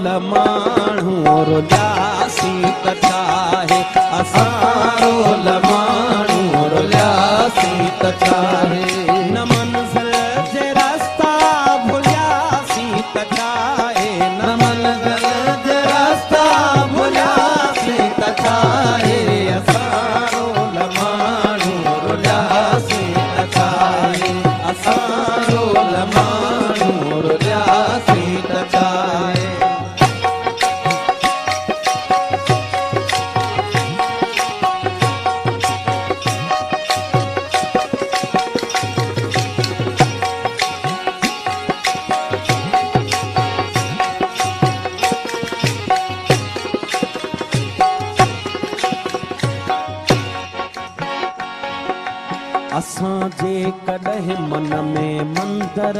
माण्हू रुलियासी त छाहे असां माण्हू रुलियासी त छाहे न मंज़िल जे रस्ता भुलियासी त छाहे न मंज़िल जे रस्ता भुलियासी त छाहे असां माण्हू रुलियासी त छाहे असां माण्हू रुलियासी त छाहे असां जे कॾहिं मन में मंदर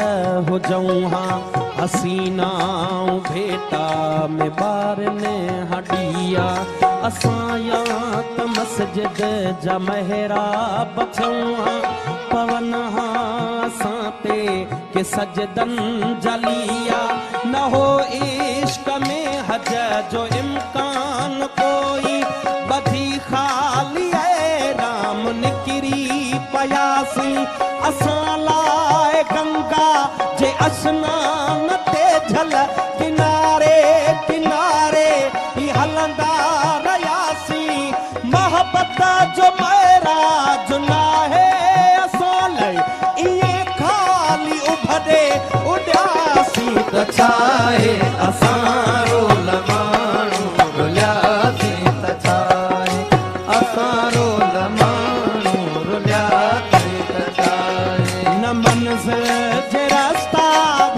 हुजऊं हा हसीनाऊं भेटा में ॿारनि हॾिया असां या त मस्जिद जा महराब थियूं हा पवन हा असां ते के सजदनि जलिया न हो इश्क में हज जो इम्कान कोई बधी ख़ाली ऐं राम निकिरी पयासी असां लाइ गंगा जे अस्नान ते झल किनारे किनारे ही हलंदा रहियासीं मोहब्बत जो महराज नाहे असां लाइ ईअं ख़ाली उभरे उॾियासीं त छाहे असां रोल माण्हू रुलियासी त छाहे असां रोल माण्हू रुलियासी त छाहे न मंज़िल जे रस्ता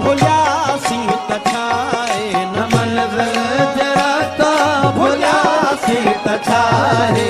भुलियासी त छाहे न मंज़िल जे रस्ता भुलियासी त छाहे